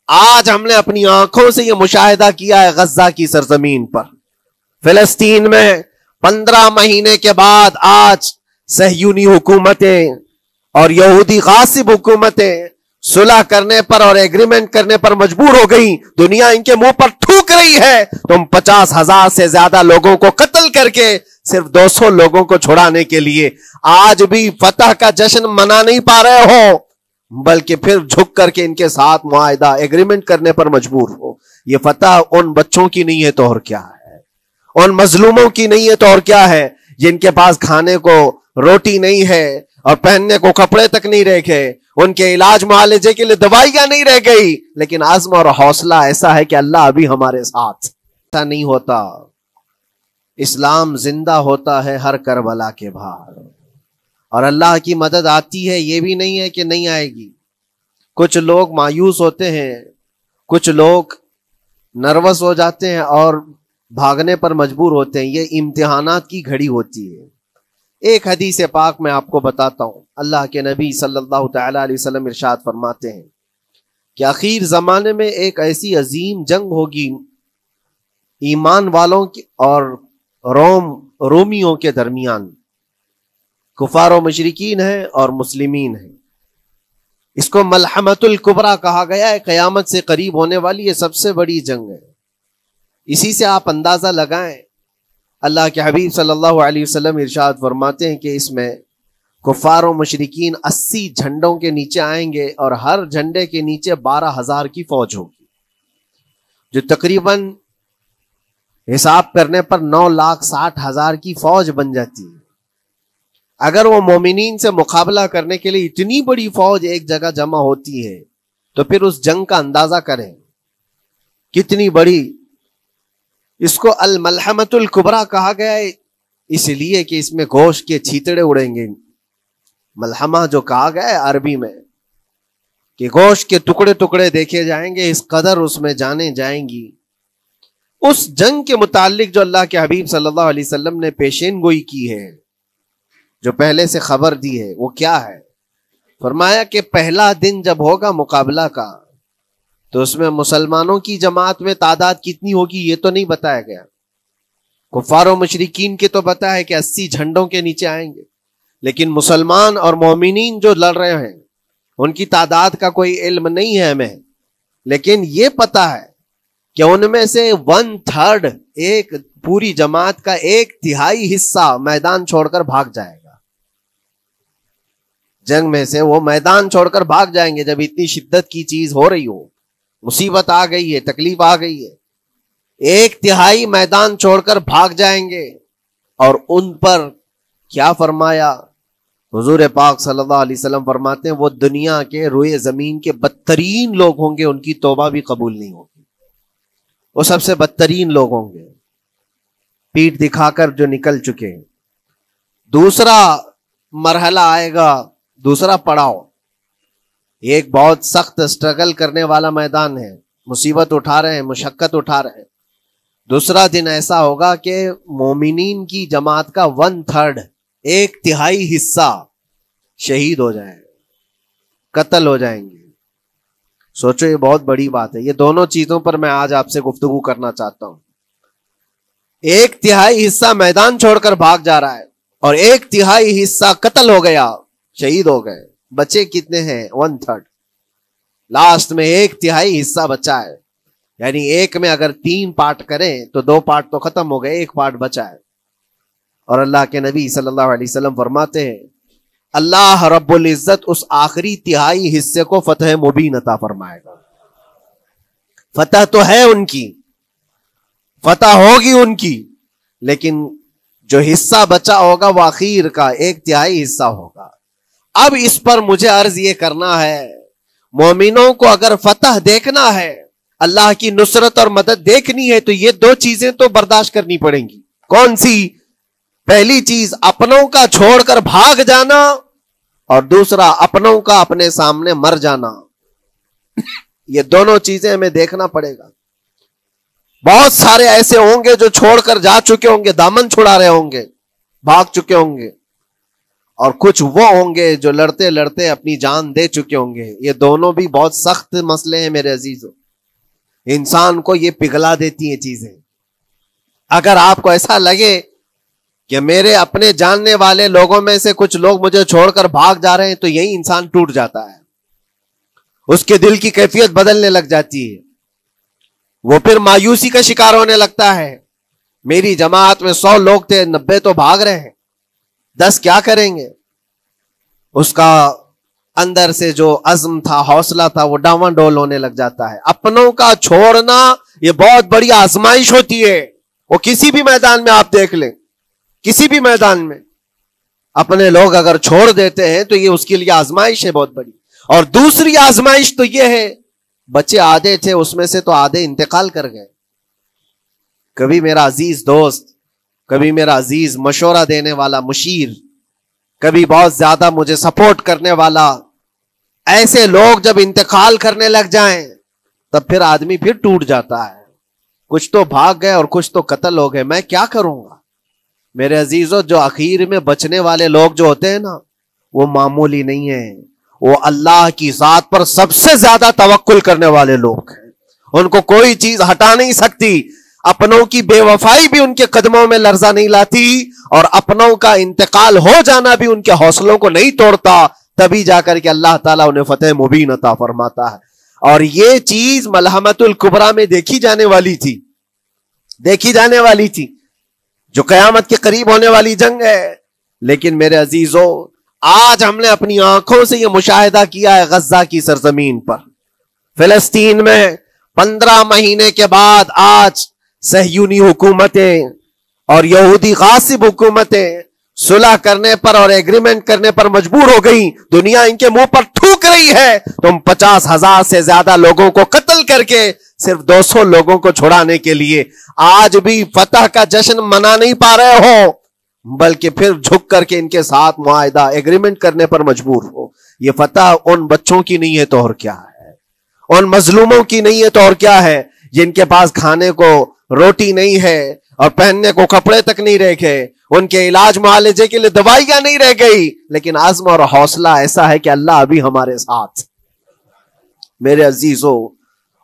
آج ہم نے اپنی آنکھوں سے یہ مشاہدہ کیا ہے غزہ کی سرزمین پر، فلسطین میں 15 مہینے کے بعد آج صہیونی حکومتیں اور یہودی غاصب حکومتیں صلح کرنے پر اور ایگریمنٹ کرنے پر مجبور ہو گئی. دنیا ان کے منہ پر تھوک رہی ہے. تم 50,000 سے زیادہ لوگوں کو قتل کر کے صرف 200 لوگوں کو چھڑانے کے لیے آج بھی فتح کا جشن منا نہیں پا رہے ہو، بلکہ پھر جھک کر کے ان کے ساتھ معاہدہ ایگریمنٹ کرنے پر مجبور ہو. یہ فتح ان بچوں کی نہیں ہے تو اور کیا ہے، ان مظلوموں کی نہیں ہے تو اور کیا ہے، جن کے پاس کھانے کو روٹی نہیں ہے اور پہننے کو کپڑے تک نہیں رہ گئے، ان کے علاج معالجے کے لیے دوائیاں نہیں رہ گئی، لیکن عزم اور حوصلہ ایسا ہے کہ اللہ ابھی ہمارے ساتھ. ایسا نہیں ہوتا. اسلام زندہ ہوتا ہے ہر کربلا کے باہر، اور اللہ کی مدد آتی ہے، یہ بھی نہیں ہے کہ نہیں آئے گی. کچھ لوگ مایوس ہوتے ہیں، کچھ لوگ نروس ہو جاتے ہیں اور بھاگنے پر مجبور ہوتے ہیں. یہ امتحانات کی گھڑی ہوتی ہے. ایک حدیث پاک میں آپ کو بتاتا ہوں. اللہ کے نبی صلی اللہ تعالی علیہ وسلم ارشاد فرماتے ہیں کہ آخر زمانے میں ایک ایسی عظیم جنگ ہوگی ایمان والوں کی اور رومیوں کے درمیان. کفار و مشرکین ہیں اور مسلمین ہیں. اس کو ملحمۃ الکبریٰ کہا گیا ہے. قیامت سے قریب ہونے والی یہ سب سے بڑی جنگ ہے. اسی سے آپ اندازہ لگائیں. اللہ کے حبیب صلی اللہ علیہ وسلم ارشاد فرماتے ہیں کہ اس میں کفار و مشرکین 80 جھنڈوں کے نیچے آئیں گے اور ہر جھنڈے کے نیچے 12,000 کی فوج ہوگی، جو تقریباً حساب کرنے پر 9,60,000 کی فوج بن جاتی ہے. اگر وہ مومنین سے مقابلہ کرنے کے لیے اتنی بڑی فوج ایک جگہ جمع ہوتی ہے تو پھر اس جنگ کا اندازہ کریں کتنی بڑی. اس کو الملحمۃ الکبریٰ کہا گیا ہے اس لیے کہ اس میں گوشت کے چھیتڑے اڑیں گے. ملحمہ جو کہا گیا ہے عربی میں کہ گوشت کے ٹکڑے ٹکڑے دیکھے جائیں گے، اس قدر اس میں جانیں جائیں گی. اس جنگ کے متعلق جو اللہ کے حبیب صلی اللہ علیہ وسلم نے پیشین گوئی کی ہے، جو پہلے سے خبر دی ہے، وہ کیا ہے؟ فرمایا کہ پہلا دن جب ہوگا مقابلہ کا تو اس میں مسلمانوں کی جماعت میں تعداد کتنی ہوگی یہ تو نہیں بتایا گیا. کفار و مشرکین کے تو بتایا ہے کہ 80 جھنڈوں کے نیچے آئیں گے، لیکن مسلمان اور مومنین جو لڑ رہے ہیں ان کی تعداد کا کوئی علم نہیں ہے ہمیں. لیکن یہ پتا ہے کہ ان میں سے 1/3 ایک پوری جماعت کا 1/3 حصہ میدان چھوڑ کر بھاگ جائے گا. جنگ میں سے وہ میدان چھوڑ کر بھاگ جائیں گے جب اتنی شدت کی چیز ہو رہی ہو، مصیبت آ گئی ہے، تکلیف آ گئی ہے. 1/3 میدان چھوڑ کر بھاگ جائیں گے. اور ان پر کیا فرمایا حضور پاک صلی اللہ علیہ وسلم؟ فرماتے ہیں وہ دنیا کے روئے زمین کے بدترین لوگ ہوں گے، ان کی توبہ بھی قبول نہیں ہوگی. وہ سب سے بدترین لوگ ہوں گے، پیٹ دکھا کر جو نکل چکے. دوسرا مرحلہ آئے گا، دوسرا پڑاؤ. ایک بہت سخت سٹرگل کرنے والا میدان ہے، مصیبت اٹھا رہے ہیں، مشقت اٹھا رہے ہیں. دوسرا دن ایسا ہوگا کہ مومنین کی جماعت کا 1/3 1/3 حصہ شہید ہو جائے، قتل ہو جائیں گے. سوچو یہ بہت بڑی بات ہے. یہ دونوں چیزوں پر میں آج آپ سے گفتگو کرنا چاہتا ہوں. 1/3 حصہ میدان چھوڑ کر بھاگ جا رہا ہے اور 1/3 حصہ قتل ہو گیا، شہید ہو گئے. بچے کتنے ہیں؟ 1/3. لاسٹ میں 1/3 حصہ بچا ہے. یعنی ایک میں اگر 3 پارٹ کریں تو 2 پارٹ تو ختم ہو گئے، 1 پارٹ بچا ہے. اور اللہ کے نبی صلی اللہ علیہ وسلم فرماتے ہیں اللہ رب العزت اس آخری 1/3 حصے کو فتح مبین عطا فرمائے گا. فتح تو ہے ان کی، فتح ہوگی ان کی، لیکن جو حصہ بچا ہوگا وہ آخر کا 1/3 حصہ ہوگا. اب اس پر مجھے عرض یہ کرنا ہے، مومنوں کو اگر فتح دیکھنا ہے، اللہ کی نصرت اور مدد دیکھنی ہے، تو یہ 2 چیزیں تو برداشت کرنی پڑیں گی. کون سی؟ پہلی چیز اپنوں کا چھوڑ کر بھاگ جانا، اور دوسرا اپنوں کا اپنے سامنے مر جانا. یہ دونوں چیزیں ہمیں دیکھنا پڑے گا. بہت سارے ایسے ہوں گے جو چھوڑ کر جا چکے ہوں گے، دامن چھڑا رہے ہوں گے، بھاگ چکے ہوں گے، اور کچھ وہ ہوں گے جو لڑتے لڑتے اپنی جان دے چکے ہوں گے. یہ دونوں بھی بہت سخت مسئلے ہیں میرے عزیزوں. انسان کو یہ پگھلا دیتی ہیں چیزیں. اگر آپ کو ایسا لگے کہ میرے اپنے جاننے والے لوگوں میں سے کچھ لوگ مجھے چھوڑ کر بھاگ جا رہے ہیں تو یہی انسان ٹوٹ جاتا ہے. اس کے دل کی کیفیت بدلنے لگ جاتی ہے. وہ پھر مایوسی کا شکار ہونے لگتا ہے. میری جماعت میں 100 لوگ تھے، 90 تو بھاگ رہے ہیں، 10 کیا کریں گے؟ اس کا اندر سے جو عزم تھا، حوصلہ تھا، وہ ڈاواں ڈول ہونے لگ جاتا ہے. اپنوں کا چھوڑنا یہ بہت بڑی آزمائش ہوتی ہے. وہ کسی بھی میدان میں آپ دیکھ لیں، کسی بھی میدان میں اپنے لوگ اگر چھوڑ دیتے ہیں تو یہ اس کے لیے آزمائش ہے بہت بڑی. اور دوسری آزمائش تو یہ ہے، بچے آدھے تھے اس میں سے تو آدھے انتقال کر گئے. کبھی میرا عزیز دوست، کبھی میرا عزیز مشورہ دینے والا مشیر، کبھی بہت زیادہ مجھے سپورٹ کرنے والا، ایسے لوگ جب انتقال کرنے لگ جائیں تب پھر آدمی پھر ٹوٹ جاتا ہے. کچھ تو بھاگ گئے اور کچھ تو قتل ہو گئے، میں کیا کروں گا؟ میرے عزیزوں، جو آخر میں بچنے والے لوگ جو ہوتے ہیں نا، وہ معمولی نہیں ہیں. وہ اللہ کی ذات پر سب سے زیادہ توکل کرنے والے لوگ ہیں. ان کو کوئی چیز ہٹا نہیں سکتی. اپنوں کی بے وفائی بھی ان کے قدموں میں لرزہ نہیں لاتی، اور اپنوں کا انتقال ہو جانا بھی ان کے حوصلوں کو نہیں توڑتا. تبھی جا کر کے اللہ تعالیٰ انہیں فتح مبین عطا فرماتا ہے. اور یہ چیز ملحمت الکبریٰ میں دیکھی جانے والی تھی جو قیامت کے قریب ہونے والی جنگ ہے. لیکن میرے عزیزوں، آج ہم نے اپنی آنکھوں سے یہ مشاہدہ کیا ہے غزہ کی سرزمین پر، فلسطین میں 15 مہینے کے بعد آج صہیونی حکومتیں اور یہودی غاصب حکومتیں صلح کرنے پر اور ایگریمنٹ کرنے پر مجبور ہو گئی. دنیا ان کے منہ پر تھوک رہی ہے. تم 50,000 سے زیادہ لوگوں کو قتل کر کے صرف 200 لوگوں کو چھڑانے کے لیے آج بھی فتح کا جشن منا نہیں پا رہے ہو، بلکہ پھر جھک کر کے ان کے ساتھ معاہدہ ایگریمنٹ کرنے پر مجبور ہو. یہ فتح ان بچوں کی نہیں ہے تو اور کیا ہے، ان مظلوموں کی نہیں ہے تو اور کیا ہے، جن کے پاس کھانے کو روٹی نہیں ہے اور پہننے کو کپڑے تک نہیں رہ گئے، ان کے علاج معالجے کے لیے دوائیاں نہیں رہ گئی، لیکن عزم اور حوصلہ ایسا ہے کہ اللہ ابھی ہمارے ساتھ. میرے عزیزوں،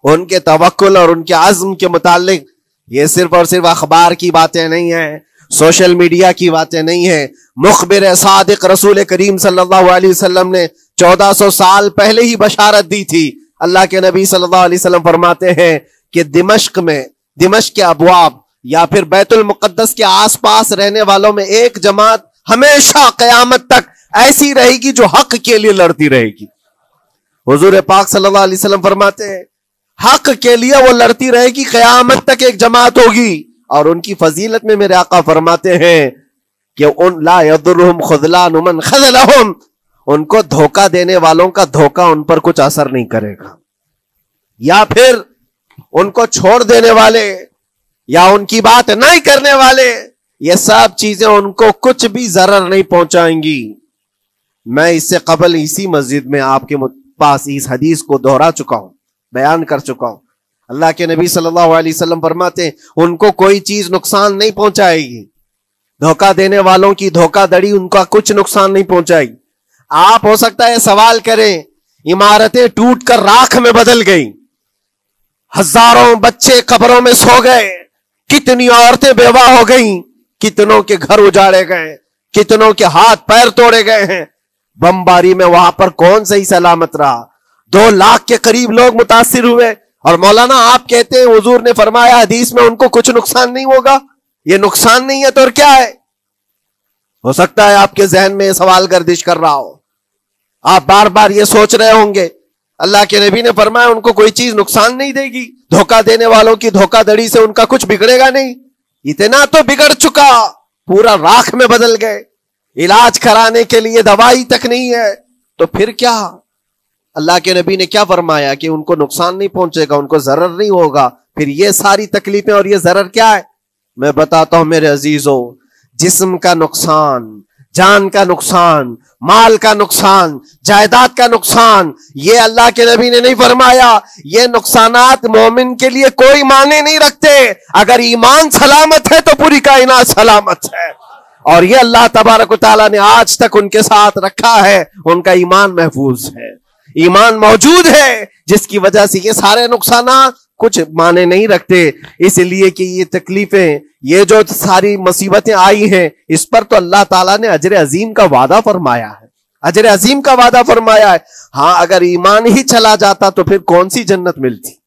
ان کے توکل اور ان کے عزم کے متعلق یہ صرف اور صرف اخبار کی باتیں نہیں ہیں، سوشل میڈیا کی باتیں نہیں ہیں. مخبر صادق رسول کریم صلی اللہ علیہ وسلم نے 1400 سال پہلے ہی بشارت دی تھی. اللہ کے نبی صلی اللہ علیہ وسلم فرماتے ہیں کہ دمشق کے ابواب یا پھر بیت المقدس کے آس پاس رہنے والوں میں ایک جماعت ہمیشہ قیامت تک ایسی رہے گی جو حق کے لیے لڑتی رہے گی. حضور پاک صلی اللہ علیہ وسلم فرماتے ہیں حق کے لیے وہ لڑتی رہے گی، قیامت تک ایک جماعت ہوگی. اور ان کی فضیلت میں میرے آقا فرماتے ہیں کہ ان لا یضرهم خذلان من خذلهم، ان کو دھوکہ دینے والوں کا دھوکہ ان پر کچھ اثر نہیں کرے گا، یا پھر ان کو چھوڑ دینے والے یا ان کی بات نہیں کرنے والے، یہ سب چیزیں ان کو کچھ بھی ضرر نہیں پہنچائیں گی. میں اس سے قبل اسی مسجد میں آپ کے پاس اس حدیث کو دہرا چکا ہوں، بیان کر چکا ہوں. اللہ کے نبی صلی اللہ علیہ وسلم فرماتے ہیں ان کو کوئی چیز نقصان نہیں پہنچائے گی. دھوکہ دینے والوں کی دھوکہ دڑی ان کا کچھ نقصان نہیں پہنچائے گی. آپ ہو سکتا ہے سوال کریں، عمارتیں ٹوٹ کر راکھ میں بدل گئی، ہزاروں بچے قبروں میں سو گئے، کتنی عورتیں بیوہ ہو گئیں، کتنوں کے گھر اجاڑے گئے، کتنوں کے ہاتھ پیر توڑے گئے ہیں. بمباری میں وہاں پر کون صحیح سلامت رہا؟ 2 لاکھ کے قریب لوگ متاثر ہوئے، اور مولانا آپ کہتے ہیں حضور نے فرمایا حدیث میں ان کو کچھ نقصان نہیں ہوگا. یہ نقصان نہیں ہے تو اور کیا ہے؟ ہو سکتا ہے آپ کے ذہن میں یہ سوال گردش کر رہا ہو، آپ بار بار یہ سوچ رہے ہوں گے اللہ کے نبی نے فرمایا ان کو کوئی چیز نقصان نہیں دے گی، دھوکہ دینے والوں کی دھوکہ دڑی سے ان کا کچھ بگڑے گا نہیں. اتنا تو بگڑ چکا، پورا راکھ میں بدل گئے، علاج کرانے کے لیے دوائی تک نہیں ہے، تو پھر کیا؟ اللہ کے نبی نے کیا فرمایا کہ ان کو نقصان نہیں پہنچے گا، ان کو ضرر نہیں ہوگا. پھر یہ ساری تکلیفیں اور یہ ضرر کیا ہے؟ میں بتاتا ہوں میرے عزیزوں، جسم کا نقصان، جان کا نقصان، مال کا نقصان، جائیداد کا نقصان، یہ اللہ کے نبی نے نہیں فرمایا. یہ نقصانات مومن کے لیے کوئی معنی نہیں رکھتے. اگر ایمان سلامت ہے تو پوری کائنات سلامت ہے، اور یہ اللہ تبارک و تعالیٰ نے آج تک ان کے ساتھ رکھا ہے. ان کا ایمان محفوظ ہے، ایمان موجود ہے، جس کی وجہ سے یہ سارے نقصانات کچھ معنی نہیں رکھتے، اس لیے کہ یہ تکلیفیں، یہ جو ساری مصیبتیں آئی ہیں، اس پر تو اللہ تعالیٰ نے اجر عظیم کا وعدہ فرمایا ہے، اجر عظیم کا وعدہ فرمایا ہے۔ ہاں اگر ایمان ہی چلا جاتا تو پھر کون سی جنت ملتی؟